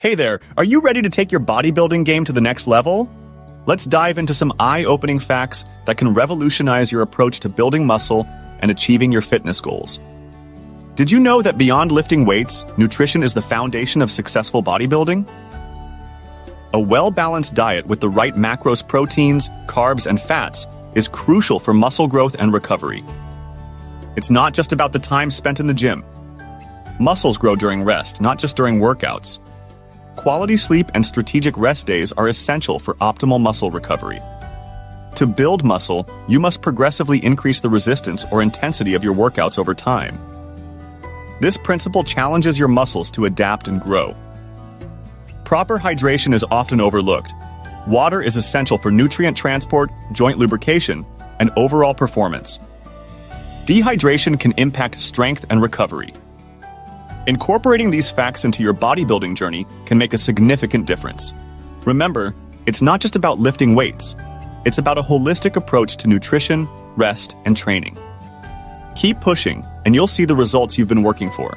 Hey there, are you ready to take your bodybuilding game to the next level? Let's dive into some eye-opening facts that can revolutionize your approach to building muscle and achieving your fitness goals. Did you know that beyond lifting weights, nutrition is the foundation of successful bodybuilding? A well-balanced diet with the right macros, proteins, carbs, and fats is crucial for muscle growth and recovery. It's not just about the time spent in the gym. Muscles grow during rest, not just during workouts. Quality sleep and strategic rest days are essential for optimal muscle recovery. To build muscle, you must progressively increase the resistance or intensity of your workouts over time. This principle challenges your muscles to adapt and grow. Proper hydration is often overlooked. Water is essential for nutrient transport, joint lubrication, and overall performance. Dehydration can impact strength and recovery. Incorporating these facts into your bodybuilding journey can make a significant difference. Remember, it's not just about lifting weights. It's about a holistic approach to nutrition, rest, and training. Keep pushing, and you'll see the results you've been working for.